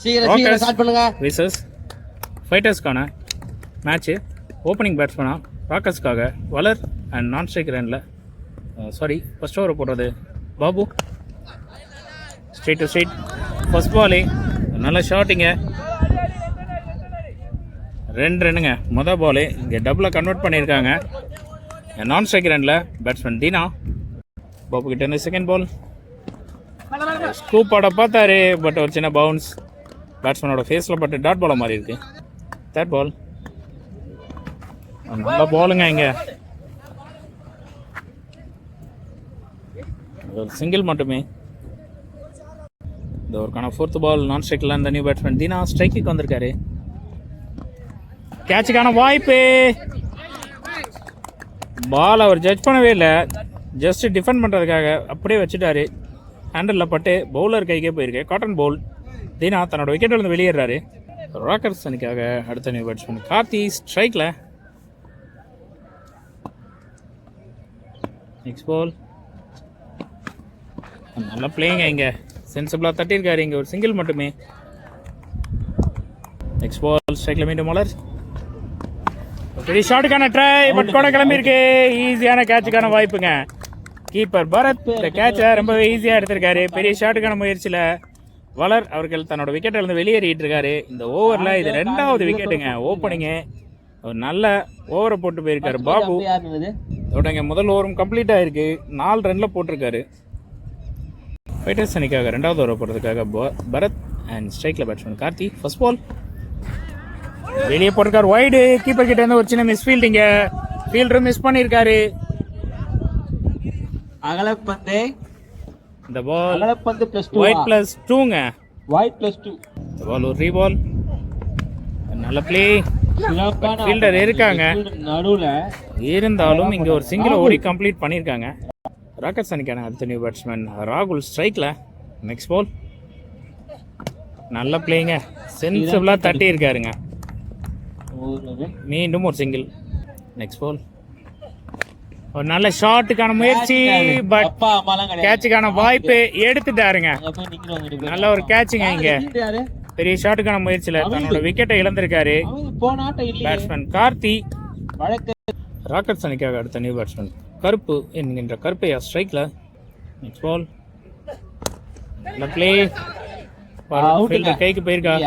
சீக்கிரம் ஸ்டார்ட் பண்ணுங்க. விசஸ் ஃபைட்டர்ஸ்க்கான மேட்ச்சு. ஓப்பனிங் பேட்ஸ்மேனா ராக்கர்ஸ்க்காக வளர் அண்ட் நான் ஸ்ட்ரைக் ரனில் ஃபர்ஸ்ட் ஓவர் போடுறது Babu. Straight to straight first பாலே நல்ல ஷாட்டிங்க. 2 ரன்னுங்க. மொதல் பாலே இங்கே டபுளாக கன்வெர்ட் பண்ணியிருக்காங்க. நான் ஸ்ட்ரைக் ரனில் பேட்ஸ்மேன் தீனா. பாபு கிட்ட இருந்து செகண்ட் பால் ஸ்கூப் ஆட பார்த்தாரு, பட் ஒரு சின்ன பவுன்ஸ் பேட்ஸ்மேனோட ஃபேஸில் பட்டு டாட் பாலாக மாதிரி இருக்கு. தேர்ட் பால் நல்ல பாலுங்க. இங்கே ஒரு சிங்கிள் மட்டுமே. இந்த ஒருக்கான ஃபோர்த் பால் நான் ஸ்ட்ரைக்கில் அந்த நியூ பேட்ஸ்மேன் தீனா ஸ்ட்ரைக்குக்கு வந்திருக்காரு. கேட்சுக்கான வாய்ப்பு. பால் அவர் ஜட்ஜ் பண்ணவே இல்லை, ஜஸ்ட் டிஃபெண்ட் பண்ணுறதுக்காக அப்படியே வச்சுட்டாரு. ஹேண்டலில் பட்டு பவுலர் கைக்கே போயிருக்கு. காட்டன் பவுல். தீனா தன்னோட விக்கெட்டில் வெளியேறாரு. ராக்கர்ஸ் அணிக்காக அடுத்த நியூ பேட்ஸ்மேன் கார்த்தி ஸ்ட்ரைக்கில். நெக்ஸ்ட் பால் நல்லா பிளேயிங்க. இங்கே சென்சிபிளாக தட்டியிருக்காரு. இங்கே ஒரு சிங்கிள் மட்டுமே. நெக்ஸ்ட் பால் ஸ்ட்ரைக்கில் மீண்டும் மலர். பெரிய ஷாட்டுக்கான ட்ரை, பட் கூட கிளம்பியிருக்கு. ஈஸியான கேட்சுக்கான வாய்ப்புங்க. கீப்பர் பரத் இந்த கேட்சை ரொம்பவே ஈஸியாக எடுத்திருக்காரு. பெரிய ஷாட்டுக்கான முயற்சியில் வளர் அவர்கள் தன்னோட விக்கெட்டிலிருந்து வெளியேறிட்டு இருக்காரு. இந்த ஓவரில் இது 2வது விக்கெட்டுங்க. ஓப்பனிங்கு ஒரு நல்ல ஓவரை போட்டு போயிருக்காரு பாபு. அதோட முதல் ஓவரும் கம்ப்ளீட் ஆகிருக்கு. 4 ரனில் போட்டிருக்காரு. ஃபைட்டர்ஸ் அணிக்காக 2வது ஓவர் போடுறதுக்காக பரத் அண்ட் ஸ்ட்ரைக்கில் பேட்ஸ்மேன் கார்த்தி. ஃபர்ஸ்ட் பால் வெளியே போட்டிருக்காரு வைடு. கீப்பர் கிட்ட இருந்து ஒரு சின்ன மிஸ் ஃபீல்டிங்க. ஃபீல்டரும் மிஸ் பண்ணியிருக்காரு. அகலப்பந்து. இந்த பால் அகலப்பந்து +2 ஒயிட் +2ங்க. ஒயிட் +2. இந்த பால் ஒரு ரீபால். நல்ல பிளே. ஃபீல்டர் இருக்காங்க நடுவுல, இருந்தாலும் இங்க ஒரு சிங்கிள் ஓடி கம்ப்ளீட் பண்ணியிருக்காங்க. ராக்கர்ஸ் அணிக்கான அடுத்த நியூ பேட்ஸ்மேன் ராகுல் ஸ்ட்ரைக்ல. நெக்ஸ்ட் பால் நல்ல பிளேங்க. சென்சிபிளா தட்டி இருக்காருங்க. மீண்டும் ஒரு சிங்கிள். நெக்ஸ்ட் பால் ஒரு நல்ல ஷாட்டுக்கான முயற்சி, பட் கேட்சுக்கான வாய்ப்பு எடுத்துட்டாருங்க. நல்ல ஒரு கேட்சுங்க. இங்க பெரிய ஷாட்டுக்கான முயற்சியில தன்னோட விக்கெட்டை இழந்திருக்காரு பேட்ஸ்மேன் கார்த்தி. ராக்கர்ஸ் அணிக்காக அடுத்த நியூ பேட்ஸ்மேன் கருப்பு என்கின்ற கருப்பையா ஸ்ட்ரைக்ல. நெக்ஸ்ட் பால் நல்ல பிளே. கைக்கு போயிருக்கா.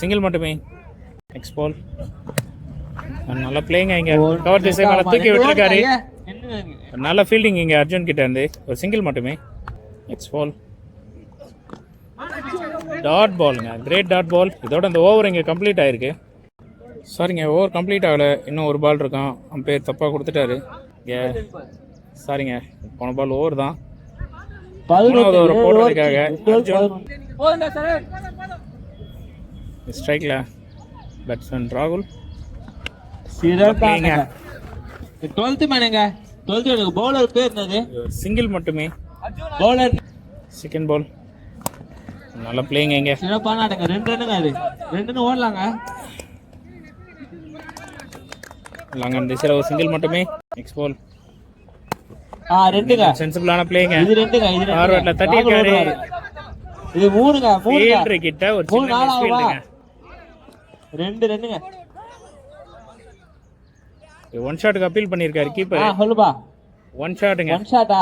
சிங்கிள் மட்டுமே. நெக்ஸ்ட் பால் நல்ல பிளேங்க. இங்க கவர் திசை மேல தூக்கி விட்டுருக்காரு. நல்ல ஃபீல்டிங் இங்க அர்ஜுன் கிட்ட இருந்து. ஒரு சிங்கிள் மட்டுமே. நெக்ஸ்ட் பால் டாட் பாலுங்க. Great dot ball. இதோட இந்த ஓவர் இங்கே கம்ப்ளீட் ஆயிருக்கு. சாரிங்க, ஓவர் கம்ப்ளீட் ஆகலை. இன்னும் ஒரு பால் இருக்கான். அம்பேர் தப்பாக கொடுத்துட்டாரு. சாரிங்க, போன பால் ஓவர் தான். 3வது ஓவர் போடுறதுக்காக ஸ்ட்ரைக்கில் பேட்ஸ்மேன் ராகுல். சிங்கிள் மட்டுமே. செகண்ட் பால் நல்ல பிளேயிங். இங்க சிறப்பான ஆட்டங்க. 2 ரன்னுங்க. அது 2 ரன் ஓடலாங்க. லாங்கன் திசையில ஒரு சிங்கிள் மட்டுமே. நெக்ஸ்ட் பால் 2ங்க. சென்சிபிளான பிளேயிங். இது 2ங்க. இது ஃபார்வர்ட்ல தட்டிருக்காரு. இது 3ங்க. 3 ஃபீல்டர் கிட்ட ஒரு சின்ன மிஸ் ஃபீல்டுங்க. 2 ரன்னுங்க. ஒன் ஷாட்டுக்கு அப்பீல் பண்ணிருக்காரு கீப்பர். சொல்லுப்பா. ஒன் ஷாட்டுங்க. ஒன் ஷாட்டா?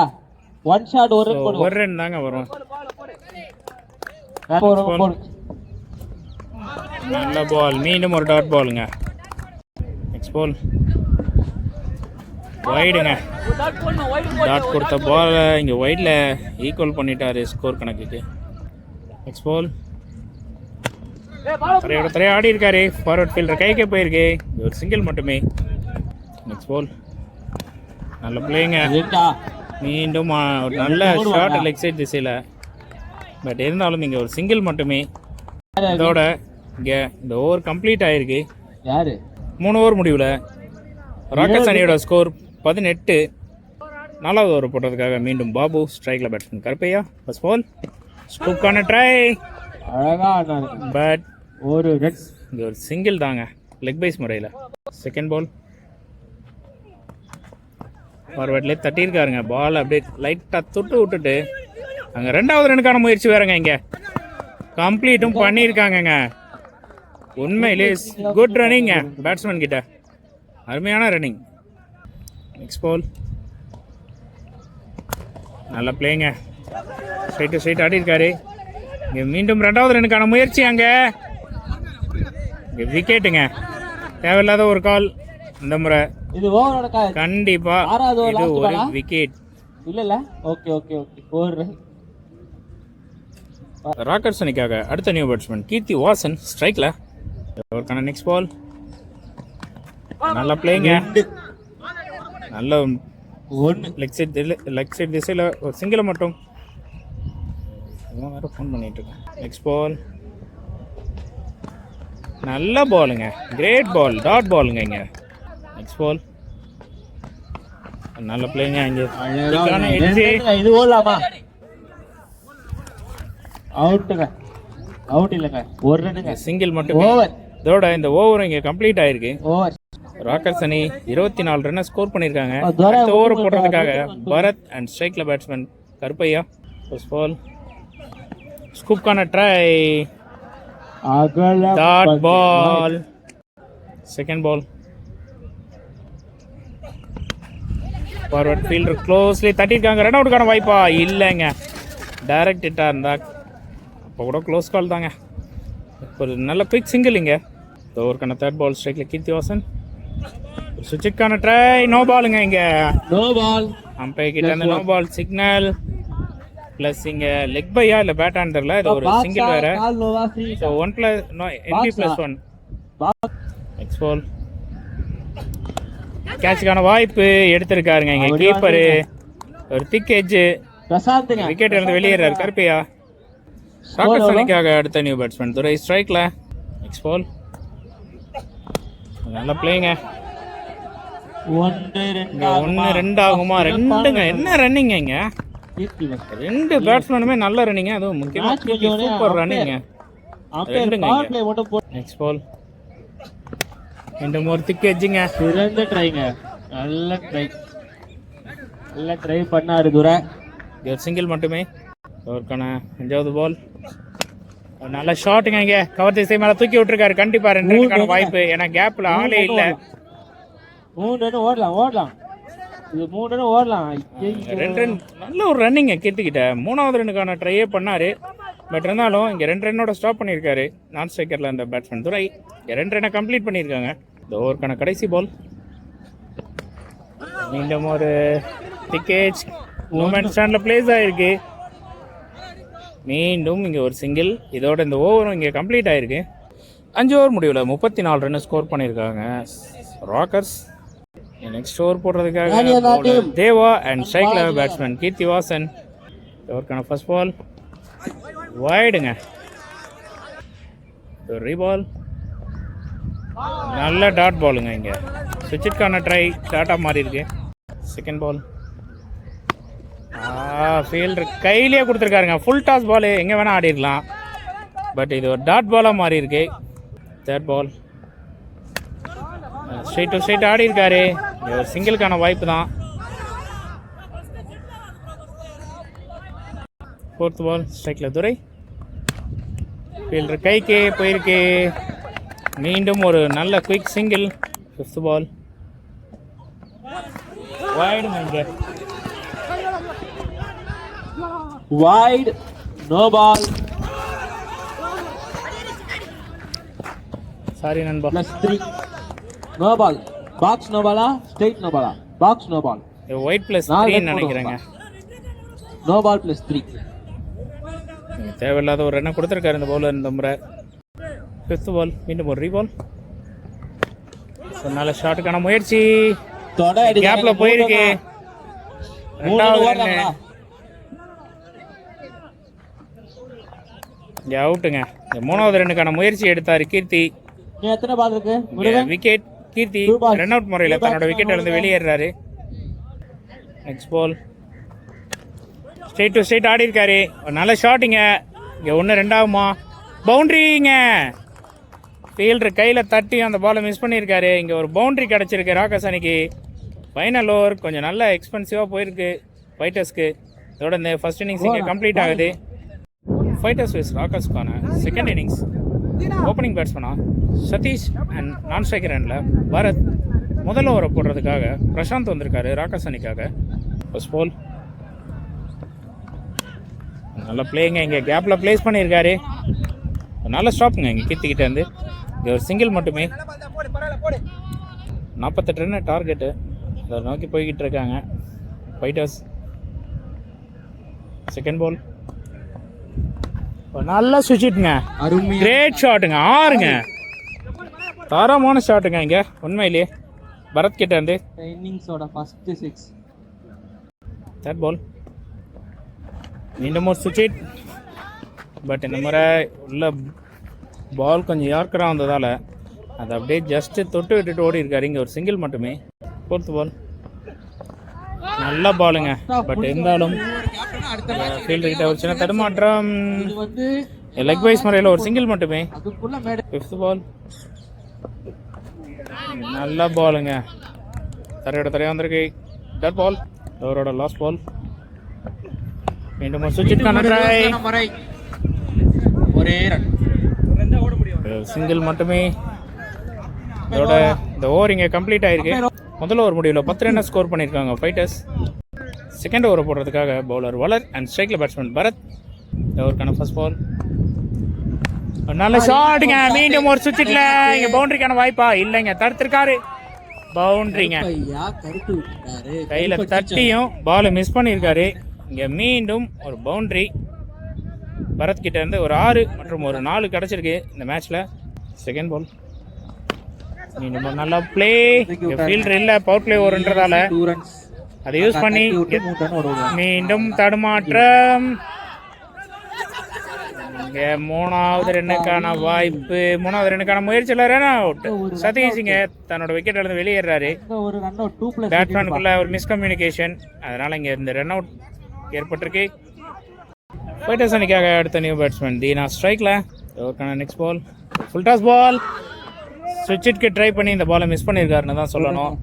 ஒன் ஷாட் ஒரு ரன் போடு. ஒரு ரன் தாங்க வரும். நல்ல பால். மீண்டும் ஒரு டாட் பாலுங்க. நெக்ஸ்ட் பால் வைடுங்க. டாட் கொடுத்த பால் இங்கே வைடில் ஈக்குவல் பண்ணிட்டாரு ஸ்கோர் கணக்குக்கு. நெக்ஸ்ட் பால் தரையோட ஆடி இருக்காரு. ஃபார்வர்ட் ஃபீல்டர் கைக்கே போயிருக்கு. ஒரு சிங்கிள் மட்டுமே. நெக்ஸ்ட் பால் நல்ல பிளேங்க. மீண்டும் ஒரு நல்ல ஷாட் லெக் சைட் திசையில், பட் இருந்தாலும் இங்கே ஒரு சிங்கிள் மட்டுமே. இதோட இங்கே இந்த ஓவர் கம்ப்ளீட் ஆகிருக்கு. 3 ஓவர் முடிவில் ராக்கர்ஸ் அணியோட ஸ்கோர் 18. 4வது ஓவர் போட்டதுக்காக மீண்டும் பாபு ஸ்ட்ரைக்கில் பேட்ஸ்மேன் கருப்பையா. ஃபர்ஸ்ட் பால் ஸ்கூப்கான ட்ரை, பட் இங்கே ஒரு சிங்கிள் தாங்க லெக் பைஸ் முறையில். Second ball ஃபார்வர்ட்லேயே தட்டியிருக்காருங்க. பால் அப்படியே லைட்டாக தொட்டு விட்டுட்டு அங்கே ரெண்டாவது ரனுக்கான முயற்சி வேறங்க இங்கே கம்ப்ளீட்டும் பண்ணியிருக்காங்கங்க. உண்மையிலே குட் ரன்னிங்க பேட்ஸ்மேன் கிட்ட, அருமையான ரன்னிங். நெக்ஸ்ட் பால் நல்லா பிளேங்க, ஸ்ட்ரைட் டு ஸ்ட்ரைட் ஆடி இருக்காரு. இங்கே மீண்டும் ரெண்டாவது ரனுக்கான முயற்சி, அங்கே இங்கே விக்கெட்டுங்க. தேவையில்லாத ஒரு கால் இந்த முறை. இது ஓவரோட கால். கண்டிப்பா இது ஒரு விக்கெட். இல்ல ஓகே ஓகே ஓகே. ஒரு ராக்கர்ஸ் அணிக்காக அடுத்த நியூ பேட்ஸ்மேன் கீர்த்தி வாசன் ஸ்ட்ரைக்ல. அவருக்கான நெக்ஸ்ட் பால் நல்லா பிளேங்க, நல்ல லெக் சைட் திசையில் ஒரு சிங்கிளை மட்டும் வேறு ஃபோன் பண்ணிட்டு இருக்கேன். நெக்ஸ்ட் பால் நல்ல பாலுங்க, கிரேட் பால், டாட் பாலுங்க இங்கே. நெக்ஸ்ட் பால் நல்ல பிளேங்க இங்கே. இது ஓடலாமா? அவுட்டுங்க, அவுட் இல்லைங்க, ஒரு ரன்னுங்க, சிங்கிள் மட்டும். ஓவர். இதோட இந்த ஓவர் இங்கே கம்ப்ளீட் ஆயிருக்கு. ஓவர். ராக்கர்ஸ் அணி 24 ரன்னை ஸ்கோர் பண்ணியிருக்காங்க. அடுத்த ஓவர் போடுறதுக்காக பரத் அண்ட் ஸ்ட்ரைக்ல பேட்ஸ்மேன் கருப்பையா. ஃபர்ஸ்ட் பால் ஸ்கூப்கான try, dot ball. Second ball forward fielder closely தட்டியிருக்காங்க. ரன் அவுட்டுக்கான வாய்ப்பா இல்லைங்க, டைரக்ட் ஹிட்டாக இருந்தா அப்போ கூட க்ளோஸ் கால் தாங்க. ஒரு நல்ல குயிக் சிங்கிள் இங்கே. ஓவருக்கான தேர்ட் பால் ஸ்ட்ரைக்ல கீர்த்தி வாசன். சுவிட்சுக்கான ட்ரை, நோ பாலுங்க இங்கே. No ball. அம்பையர் கிட்ட அந்த நோ பால் சிக்னல். ப்ளஸ் இங்கே லெக் பையா இல்லை பேட் ஆன் தெரியல, இது ஒரு சிங்கிள் வேற. ஸோ 1+1. நெக்ஸ்ட் பால் கேட்சுக்கான வாய்ப்பு எடுத்திருக்காருங்க இங்கே கீப்பரு. ஒரு திக் எட்ஜு, விக்கெட் இருந்து வெளியேறாரு கருப்பையா. ராக்கர்ஸ் அணிக்காக அடுத்த நியூ பேட்ஸ்மேன் துரை ஸ்ட்ரைக்ல. நெக்ஸ்ட் பால் நல்லா பிளேங்க. 1-2 ஆகுமா? 2ங்க. என்ன ரன்னிங்க இங்க, 2 பேட்ஸ்மேனுமே நல்ல ரன்னிங்க, அதுவும் முக்கியமா சூப்பர் ரன்னிங்க. நெக்ஸ்ட் பால் மீண்டும் ஒரு திக் எட்ஜுங்க. சிறந்த ட்ரைங்க, நல்ல ட்ரை, நல்ல ட்ரை பண்ணாரு துரை. ஒரு சிங்கிள் மட்டுமே. அவருக்கான 5வது பால் நல்ல ஷாட்டுங்க இங்க, கவர் திசை மேல தூக்கி விட்டுருக்காரு. கண்டிப்பா 2 ரன்னுக்கான வாய்ப்பு, ஏன்னா கேப்ல ஆளே இல்ல. 3 ரன் ஓடலாம், ஓடலாம், இது 3 ரன் ஓடலாம். 2 ரன் நல்ல ஒரு ரன்னிங்க கீர்த்திக்கிட்ட. 3வது ரன்னுக்கான ட்ரையே பண்ணாரு, பட் இருந்தாலும் இங்க 2 ரன்னோட ஸ்டாப் பண்ணியிருக்காரு நான் ஸ்ட்ரைக்கர்ல அந்த பேட்ஸ்மேன் துரை. 2 ரன்னை கம்ப்ளீட் பண்ணியிருக்காங்க. இந்த ஓவருக்கான கடைசி பால் மீண்டும் ஒரு விக்கெட், மூமெண்ட் ஸ்டாண்ட்ல பிளேஸ் ஆயிருக்கு. மீண்டும் இங்கே ஒரு சிங்கிள். இதோட இந்த ஓவரும் இங்கே கம்ப்ளீட் ஆயிருக்கு. 5 ஓவர் முடிவில் 34 ரன் ஸ்கோர் பண்ணியிருக்காங்க ராக்கர்ஸ். நெக்ஸ்ட் ஓவர் போடுறதுக்காக தேவா அண்ட் ஸ்ட்ரைக்ல பேட்ஸ்மேன் கீர்த்தி வாசன். ஓவருக்கான ஃபர்ஸ்ட் பால் வைடுங்க, ரீபால் நல்ல டாட் பாலுங்க இங்கே. சுவிட்சுக்கான ட்ரை டாட்டாக மாறி இருக்கு. செகண்ட் பால் ஃபீல்டர் கையிலேயே கொடுத்துருக்காருங்க. ஃபுல் டாஸ் பால், எங்கே வேணால் ஆடிடலாம், பட் இது ஒரு டாட் பாலாக மாறி இருக்கு. Third ball straight to straight ஆடி இருக்காரு. ஒரு சிங்கிளுக்கான வாய்ப்பு தான். ஃபோர்த் பால் ஸ்ட்ரைக்கில் துரை, ஃபீல்டர் கைக்கே போயிருக்கு. மீண்டும் ஒரு நல்ல குயிக் சிங்கிள். ஃபிஃப்த் பால் வைடுங்க, wide, no ball. Sorry நண்பா. +3, no ball. Box no ball, straight no ball. Box no ball. White +3 நினைக்கிறேங்க. No ball +3. தேவையில்லாத ஒரு ரன்னை கொடுத்துருக்காரு இந்த பவுலர் இந்த முறை. 5th பால் மீண்டும் ஒரு ரீபால். நல்ல ஷாட்டுக்கான முயற்சி, கேப்ல போயிருக்கு. 2வது ரன் அவுட்டுங்க. 3வது ரன்னுக்கான முயற்சி எடுத்தாரு கீர்த்தி. எத்தனை பால் இருக்கு? விக்கெட். கீர்த்தி ரன் அவுட் முறையில் தன்னோட விக்கெட் இருந்து வெளியேறாரு. Next ball straight to straight ஆடி இருக்காரு. நல்ல ஷாட்டுங்க இங்கே. 1-2 ஆகுமா? பவுண்ட்ரிங்க. ஃபீல்டர் கையில் தட்டி அந்த பாலை மிஸ் பண்ணியிருக்காரு. இங்கே ஒரு பவுண்ட்ரி கிடச்சிருக்கு ராக்கர்ஸ் அணிக்கு. ஃபைனல் ஓவர் கொஞ்சம் நல்ல எக்ஸ்பென்சிவாக போயிருக்கு ஃபைட்டர்ஸ்க்கு. இதோட இந்த ஃபர்ஸ்ட் இன்னிங்ஸ் இங்கே கம்ப்ளீட் ஆகுது. ஃபைட்டர்ஸ் விஸ் ராக்கர்ஸ்க்கான செகண்ட் இன்னிங்ஸ் ஓப்பனிங் பேட்ஸ்மனா சதீஷ் அண்ட் நான் ஸ்ட்ரைக்கர் அண்டில் பரத். முதல் ஓவரை போடுறதுக்காக பிரசாந்த் வந்திருக்காரு ராக்கர்ஸ் அணிக்காக. ஃபர்ஸ்ட் பால் நல்ல பிளேங்க, இங்கே கேப்பில் ப்ளேஸ் பண்ணியிருக்காரு. நல்ல ஸ்டாப்புங்க இங்கே கீர்த்திக்கிட்ட இருந்து. இங்கே ஒரு சிங்கிள் மட்டுமே. 48 ரன் டார்கெட்டு, அதை நோக்கி போய்கிட்டு இருக்காங்க ஃபைட்டர்ஸ். செகண்ட் பால் நல்லா சுவிட்சுங்க, கிரேட் ஷாட்டுங்க, 6ங்க, தரமான ஷாட்டுங்க இங்கே உண்மையிலேயே பரத் கிட்ட இருந்து. இன்னிங்ஸோட ஃபர்ஸ்ட் 6. தேர்ட் பால் மீண்டும் ஒரு சுவிட்ச். பட் இந்த முறை உள்ள பால் கொஞ்சம் யார்க்கராக வந்ததால் அதை அப்படியே ஜஸ்ட்டு தொட்டு விட்டுட்டு ஓடி இருக்காரு. இங்கே ஒரு சிங்கிள் மட்டுமே. ஃபோர்த் பால் நல்ல பாலுங்க, பட் இருந்தாலும் ஃபீல்டர்கிட்ட ஒரு சின்ன தடுமாற்றம். லெக் வைஸ் முறையில் ஒரு சிங்கிள் மட்டுமே. ஃபிஃப்த் பால் நல்ல பாலுங்க, தரையா வந்திருக்கு. டாட் பால் அவரோட லாஸ்ட் பால். மீண்டும் ஒரு சுவிட்சுக்கான ட்ரை, ஒரே ரன், சிங்கிள் மட்டுமே. இதோட இந்த ஓவர் இங்கே கம்ப்ளீட் ஆயிருக்கு. முதல் ஓவர் முடிவில் 10 ரன் ஸ்கோர் பண்ணியிருக்காங்க ஃபைட்டர்ஸ். செகண்ட் ஓவர் போடுறதுக்காக பவுலர் வளர் அண்ட் ஸ்ட்ரைக்கில் பேட்ஸ்மேன் பரத். ஓவருக்கான ஃபர்ஸ்ட் பால் நல்ல ஷாட்டுங்க. மீண்டும் ஒரு சுவிட்சில் இங்கே பவுண்டரிக்கான வாய்ப்பா இல்லைங்க, தடுத்திருக்காரு. பவுண்டரிங்க, கையில் தட்டியும் பாலை மிஸ் பண்ணியிருக்காரு. இங்கே மீண்டும் ஒரு பவுண்டரி பரத் கிட்ட இருந்து. ஒரு 6 மற்றும் ஒரு 4 கிடச்சிருக்கு இந்த மேட்ச்சில். செகண்ட் பால் மீண்டும் ஒரு நல்ல பிளே. ஃபீல்டர் இல்லை, பவர் பிளே ஓவர்ன்றதால அதை யூஸ் பண்ணி மீண்டும் தடுமாற்றம். இங்கே 3வது ரன்னுக்கான வாய்ப்பு, 3வது ரன்னுக்கான முயற்சியில் ரன் அவுட். சதீஷ் இங்கே தன்னோட விக்கெட்ல இருந்து வெளியேறாரு. பேட்ஸ்மேனுக்குள்ள ஒரு மிஸ்கம்யூனிகேஷன், அதனால இங்கே இந்த ரன் அவுட் ஏற்பட்டிருக்கு. ஃபைட்டர்ஸ் அணிக்காக அடுத்த நியூ பேட்ஸ்மேன் தீனா ஸ்ட்ரைக்கில். ஓவருக்கான next ball full toss ball. சுவிட்சுக்கு ட்ரை பண்ணி இந்த பாலை மிஸ் பண்ணியிருக்காருன்னு தான் சொல்லணும்.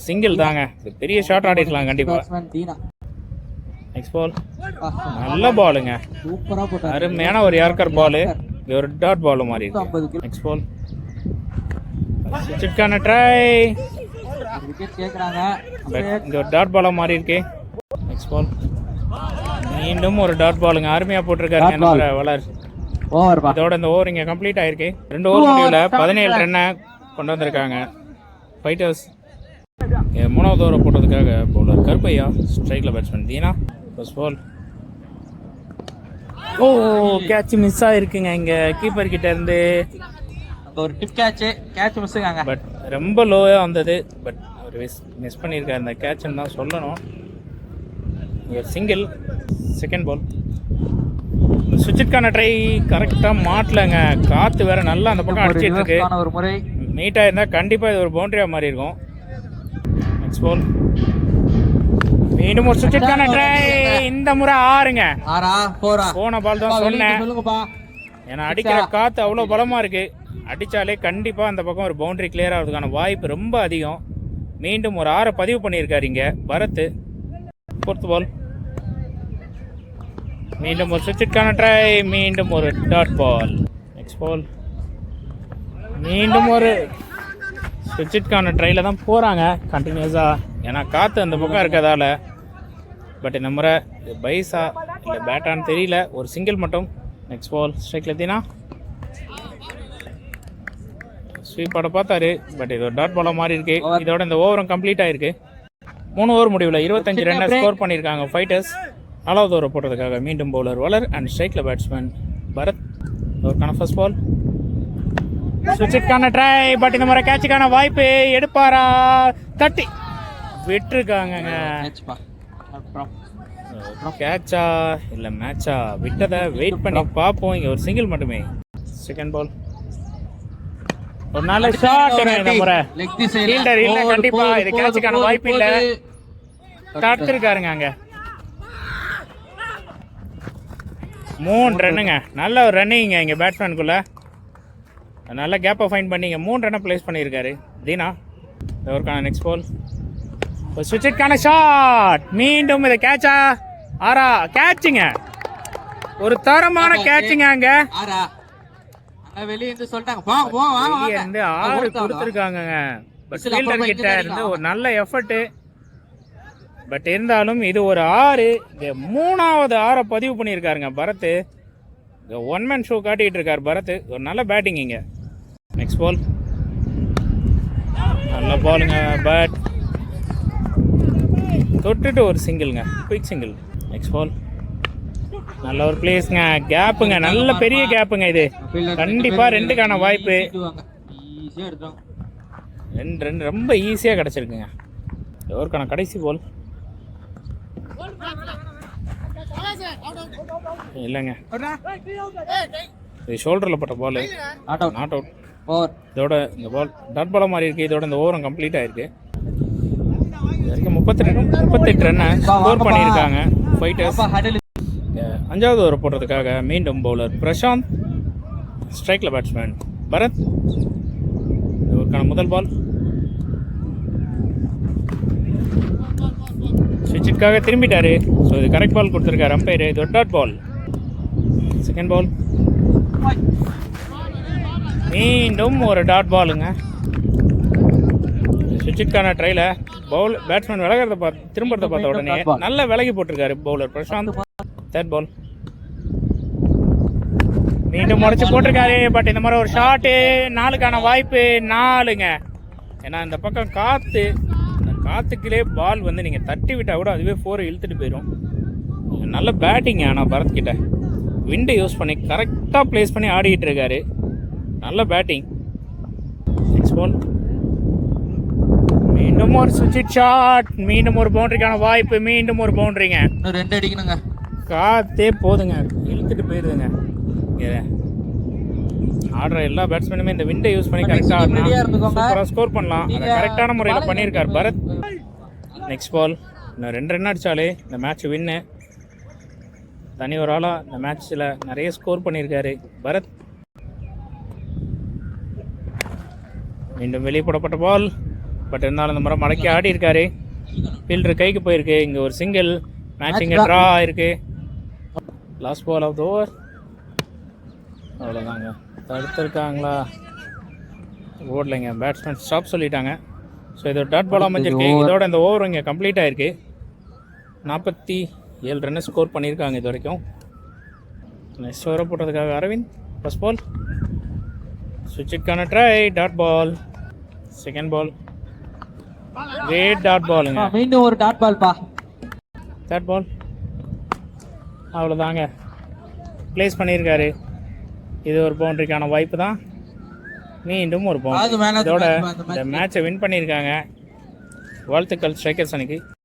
சிங்கிள் தாங்க, பெரிய ஷாட் ஆடிருக்கலாம் கண்டிப்பாக. நெக்ஸ்ட் பால் நல்ல பாலுங்க, அருமையான ஒரு யார்கர் பாலு. ஒரு டாட் பால் மாதிரி இருக்கு. நெக்ஸ்ட் பால் சுவிட்சுக்கான ட்ரை, இங்கே ஒரு டாட் பாலாக மாறி இருக்கு. நெக்ஸ்ட் பால் மீண்டும் ஒரு டாட் பாலுங்க, அருமையாக போட்டிருக்காருங்க வளர். இதோட இந்த ஓவர் இங்கே கம்ப்ளீட் ஆயிருக்கு. 2 ஓவர் முடிவில் 17 ரன்னை கொண்டு வந்திருக்காங்க ஃபைட்டர்ஸ். 3வது ஓவரை போட்டதுக்காக பவுலர் கருப்பையா, ஸ்ட்ரைக்கில் batsman Deena. First ball catch miss ஆகிருக்குங்க இங்கே கீப்பர் கிட்ட இருந்து. ஒரு டிப் கேட்ச் மிஸ்ஸுங்க, பட் ரொம்ப லோவாக வந்தது. பட் ஒரு மிஸ் பண்ணியிருக்காரு இந்த கேட்ச்ன்னு தான் சொல்லணும். சிங்கிள். செகண்ட் பால் சுவிட்சுக்கான ட்ரை கரெக்டாக மாட்டலங்க, காற்று வேற நல்லா அந்த பக்கம் அடிச்சிட்டு இருக்கு. ஒரு முறை நீட்டாக இருந்தால் கண்டிப்பாக இது ஒரு பவுண்டரியாக மாதிரி இருக்கும். நெக்ஸ்ட் பால் மீண்டும் ஒரு சுவிட்சுக்கான ட்ரை, இந்த முறை 6ங்க. போன பால் தான் சொன்னேன், ஏன்னா அடிக்கிற காற்று அவ்வளோ பலமாக இருக்கு. அடித்தாலே கண்டிப்பாக அந்த பக்கம் ஒரு பவுண்டரி கிளியர் ஆகிறதுக்கான வாய்ப்பு ரொம்ப அதிகம். மீண்டும் ஒரு 6 பதிவு பண்ணியிருக்காரு இங்கே பரத். ஃபோர்த் பால் மீண்டும் ஒரு சுவிட்சுக்கான ட்ரை, மீண்டும் ஒரு டாட் பால். நெக்ஸ்ட் பால் மீண்டும் ஒரு சுவிட்சுக்கான ட்ரையில் தான் போகிறாங்க கண்டினியூஸாக, ஏன்னா காற்று அந்த பக்கம் இருக்கிறதால. பட் இந்த முறை பைஸா இல்லை பேட்டான்னு தெரியல, ஒரு சிங்கிள் மட்டும். நெக்ஸ்ட் பால் ஸ்ட்ரைக்கில் தீனா ஸ்வீப் ஆட பார்த்தாரு, பட் இது ஒரு டாட் பாலாக மாறி இருக்கு. இதோட இந்த ஓவரும் கம்ப்ளீட் ஆயிருக்கு. 3 ஓவர் முடிவில் 25 ரன்னை ஸ்கோர் பண்ணியிருக்காங்க ஃபைட்டர்ஸ். 4வது ஓவரை போடுறதுக்காக மீண்டும் பவுலர் வளர் அண்ட் ஸ்ட்ரைக்கில் பேட்ஸ்மேன் பரத். ஓவருக்கான ஃபர்ஸ்ட் பால் சுவிட்சுக்கான ட்ரை, பட் இந்த முறை கேட்சுக்கான வாய்ப்பு எடுப்பாரா, தட்டி விட்டுருக்காங்க. கேட்சா இல்லை மேட்சா விட்டதை வெயிட் பண்ணி பார்ப்போம். இங்கே ஒரு சிங்கிள் மட்டுமே. செகண்ட் பால் ஒரு நல்ல ஷாட். இந்த முறை ஃபீல்டர் இல்லை, கண்டிப்பா இது கேட்சுக்கான வாய்ப்பு இல்லை, தடுத்திருக்காருங்க. அங்கே 3 ரன்னுங்க, நல்ல ஒரு ரன்னிங்க இங்கே பேட்ஸ்மேனுக்குள்ள. நல்ல கேப்பை ஃபைன் பண்ணி இங்கே 3 ரன்னை பிளேஸ் பண்ணியிருக்காரு தீனா. ஓவருக்கான நெக்ஸ்ட் பால் ஒரு சுவிட்சுக்கான ஷாட். மீண்டும் இதை கேட்சா ஆரா கேட்சுங்க. ஒரு தரமான கேட்சுங்க. அங்க ஆறா வெளியே இருந்து சொல்லிட்டாங்க வாங்க வெளியே இருந்து 6 கொடுத்துருக்காங்க. பட் ஃபீல்டர் கிட்ட இருந்து ஒரு நல்ல எஃபர்ட். பட் இருந்தாலும் இது ஒரு 6. இங்க 3வது 6 பதிவு பண்ணியிருக்காருங்க பரத். ஒன் மேன் ஷோ காட்டிட்டு இருக்காரு பரத். ஒரு நல்ல பேட்டிங் இங்க. நெக்ஸ்ட் பால் நல்ல பாலுங்க. பட் தொட்டுட்டு ஒரு சிங்கிள்ங்க, குயிக் சிங்கிள். நெக்ஸ்ட் பால் நல்ல ஒரு பிளேஸ்ங்க. கேப்புங்க, நல்ல பெரிய கேப்புங்க. இது கண்டிப்பா 2க்கான வாய்ப்பு. ஈஸியா எடுத்தோம். 2 ரன் ரொம்ப ஈஸியா கிடைச்சிருக்குங்க. ஓவருக்கான கடைசி பால் இல்லைங்க, இது ஷோல்டரில் பட்ட பால். Not out. இதோட இந்த பால் டாட் பாலாக மாறி இருக்கு. இதோட இந்த ஓவரும் கம்ப்ளீட் ஆயிருக்கு. இது வரைக்கும் 38 ரன்னை ஸ்கோர் பண்ணியிருக்காங்க ஃபைட்டர்ஸ். 5வது ஓவர் போடுறதுக்காக மீண்டும் பவுலர் பிரசாந்த், ஸ்ட்ரைக்கில் பேட்ஸ்மேன் பரத். இவருக்கான முதல் பால் ஸ்விட்சுக்காக திரும்பிட்டாரு. ஸோ இது கரெக்ட் பால் கொடுத்துருக்காரு அம்பையர். இது ஒரு டாட் பால். செகண்ட் பால் மீண்டும் ஒரு டாட் பாலுங்க. ஸ்விட்சுக்கான ட்ரைல பேட்ஸ்மேன் விலகிறத பார்த்து திரும்புறத பார்த்த உடனே நல்ல விலகி போட்டிருக்காரு பவுலர் பிரசாந்த். தேர்ட் பால் மீண்டும் முறைச்சு போட்டிருக்காரு. பட் இந்த மாதிரி ஒரு ஷாட்டு 4க்கான வாய்ப்பு 4ங்க. ஏன்னா இந்த பக்கம் காற்று, இந்த காற்றுக்குள்ளே பால் வந்து நீங்கள் தட்டி விட்டால் கூட அதுவே 4 இழுத்துட்டு போயிடும். நல்ல பேட்டிங். ஆனால் பரத் கிட்ட விண்டை யூஸ் பண்ணி கரெக்டாக ப்ளேஸ் பண்ணி ஆடிக்கிட்டு இருக்காரு. நல்ல பேட்டிங். நெக்ஸ்ட் பால் மீண்டும் ஒரு சுவிட்ச் ஷாட். மீண்டும் ஒரு பவுண்டரிக்கான வாய்ப்பு. மீண்டும் ஒரு பவுண்டரிங்க. 2 அடிக்கணுங்க. காத்தே போதுங்க, இழுத்துட்டு போயிருதுங்க. ஆடுற எல்லா பேட்ஸ்மேனுமே இந்த விண்டை யூஸ் பண்ணி கரெக்டாக ஸ்கோர் பண்ணலாம். அதை கரெக்டான முறையில் பண்ணியிருக்கார் பரத். நெக்ஸ்ட் பால் இன்னும் 2 ரன் அடித்தாலே இந்த மேட்ச் வின்னு. தனி ஒரு ஆளாக இந்த மேட்ச்சில் நிறைய ஸ்கோர் பண்ணியிருக்காரு பரத். மீண்டும் வெளியே போடப்பட்ட பால். பட் இருந்தாலும் இந்த முறை மடக்கி ஆடி இருக்காரு. ஃபீல்டர் கைக்கு போயிருக்கு. இங்கே ஒரு சிங்கிள். மேட்ச் இங்கே ட்ரா ஆயிருக்கு. Last ball of the over. அவ்வளோதாங்க. தடுத்துருக்காங்களா? ஓடலைங்க. பேட்ஸ்மேன் ஸ்டாப் சொல்லிட்டாங்க. ஸோ இது ஒரு டாட் பால் அமைஞ்சிருக்கு. இதோட இந்த ஓவர் இங்கே கம்ப்ளீட் ஆயிருக்கு. 47 ரன்னு ஸ்கோர் பண்ணியிருக்காங்க இது வரைக்கும். நெக்ஸ்ட் ஓவரை போட்டதுக்காக அரவிந்த். ஃபர்ஸ்ட் பால் சுவிட்சுக்கான try, dot ball. Second ball great dot பாலுங்க. மீண்டும் ஒரு டாட் பால் பா. தேர்ட் பால் அவ்வளோதாங்க, ப்ளேஸ் பண்ணியிருக்காரு. இது ஒரு பவுண்டரிக்கான வாய்ப்பு தான். மீண்டும் ஒரு பவுண்டரி. இதோட இந்த மேட்சை வின் பண்ணியிருக்காங்க. வாழ்த்துக்கள் ஸ்ட்ரைக்கர்ஸ் அன்னைக்கு.